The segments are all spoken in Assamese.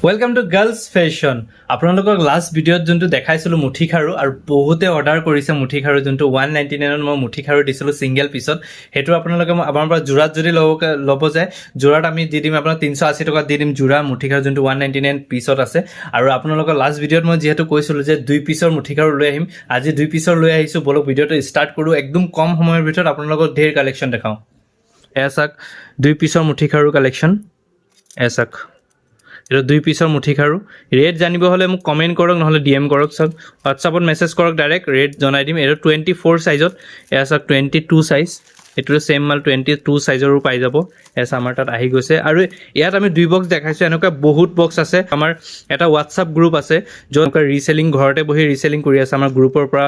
Welcome to girls fashion. আপোনালোকক লাষ্ট ভিডিঅ'ত যোনটো দেখাইছিলোঁ মুঠি খাৰু আৰু বহুতে অৰ্ডাৰ কৰিছে মুঠি খাৰু, যোনটো 199ত মই মুঠি খাৰু দিছিলোঁ ছিংগেল পিছত। সেইটো আপোনালোকে আমাৰ পৰা যোৰাত যদি ল'ব যায়, যোৰাত আমি দি দিম আপোনাৰ 380 টকাত দি দিম যোৰা মুঠি খাৰু, যোনটো 199 পিছত আছে। আৰু আপোনালোকৰ লাষ্ট ভিডিঅ'ত মই যিহেতু কৈছিলোঁ যে 2 পিছৰ মুঠি খাৰু লৈ আহিম, আজি 2 পিছৰ লৈ আহিছোঁ। বলক ভিডিঅ'টো ষ্টাৰ্ট কৰোঁ। একদম কম সময়ৰ ভিতৰত আপোনালোকক ঢেৰ কালেকশ্যন দেখাওঁ। এয়া চাওক 2 পিছৰ মুঠি খাৰু কালেকশ্যন। এয়া চাওক এটা 2 পিছৰ মুঠি খাৰু। ৰেট জানিব হ'লে মোক কমেণ্ট কৰক, নহ'লে DM কৰক। চাওক হোৱাটছআপত মেছেজ কৰক, ডাইৰেক্ট ৰেট জনাই দিম। এইটো 24 চাইজত। এয়া চাওক 22 চাইজ। এইটো চেম মাল 22 চাইজৰো পাই যাব। এছ আমাৰ তাত আহি গৈছে। আৰু ইয়াত আমি 2 বক্স দেখাইছোঁ। এনেকুৱা বহুত বক্স আছে। আমাৰ এটা হোৱাটছআপ গ্ৰুপ আছে, য'ত ৰিচেলিং ঘৰতে বহি ৰিচেলিং কৰি আছে। আমাৰ গ্ৰুপৰ পৰা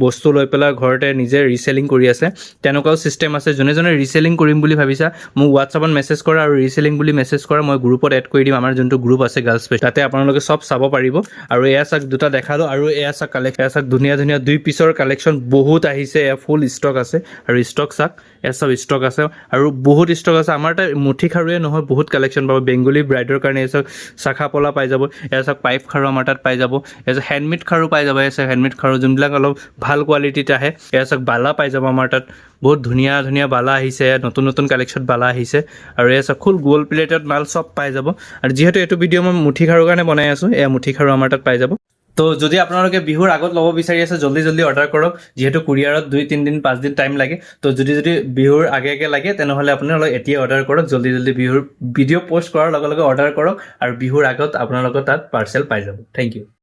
বস্তু লৈ পেলাই ঘৰতে নিজে ৰিচেলিং কৰি আছে। তেনেকুৱাও ছিষ্টেম আছে। যোনে যোনে ৰিচেলিং কৰিম বুলি ভাবিছা, মোক হোৱাটছআপত মেছেজ কৰা আৰু ৰিচেলিং বুলি মেছেজ কৰা, মই গ্ৰুপত এড কৰি দিম। আমাৰ যোনটো গ্ৰুপ আছে গাৰ্লছ ফেশ্বন, তাতে আপোনালোকে চব চাব পাৰিব। আৰু এয়া চাওক দুটা দেখালোঁ। আৰু এয়া চাওক কালেকশ্যন, এয়া চাওক ধুনীয়া ধুনীয়া 2 পিছৰ কালেকশ্যন বহুত আহিছে। এয়া ফুল ষ্টক আছে। আৰু ষ্টক চাওক, এয়া চব ষ্টক আছে আৰু বহুত ষ্টক আছে। আমাৰ তাত মুঠি খাৰুৱে নহয়, বহুত কালেকশ্যন পাব। বেংগলী ব্ৰাইডৰ কাৰণে এয়া চাওক শাখা পলা পাই যাব। এয়া চাওক পাইপ খাৰু আমাৰ তাত পাই যাব। এয়া চাওক হেণ্ডমেড খাৰু পাই যাব। এয়া চাওক হেণ্ডমেড খাৰু যোনবিলাক অলপ ভাল কোৱালিটিত আহে। এয়া চাওক বালা পাই যাব আমাৰ তাত। বহুত ধুনীয়া ধুনীয়া বালা আহিছে। নতুন নতুন কালেকশ্যন বালা আহিছে। আৰু এয়া চাওক ফুল গ'ল্ড প্লেটেড মাল চব পাই যাব। আৰু যিহেতু এইটো ভিডিঅ' মই মুঠি খাৰুৰ কাৰণে বনাই আছোঁ, এয়া মুঠি খাৰু আমাৰ তাত পাই যাব। তো যদি আপোনালোকে বিহুৰ আগত ল'ব বিচাৰি আছে, জল্দি জল্দি অৰ্ডাৰ কৰক। যিহেতু কুৰিয়াৰত 2-3 দিন 5 দিন টাইম লাগে। তো যদি বিহুৰ আগে লাগে, তেনেহ'লে আপোনালোকে এতিয়া অৰ্ডাৰ কৰক। জল্দি জল্দি বিহুৰ ভিডিঅ' পষ্ট কৰাৰ লগে লগে অৰ্ডাৰ কৰক, আৰু বিহুৰ আগত আপোনালোকৰ তাত পাৰ্চেল পাই যাব। Thank U.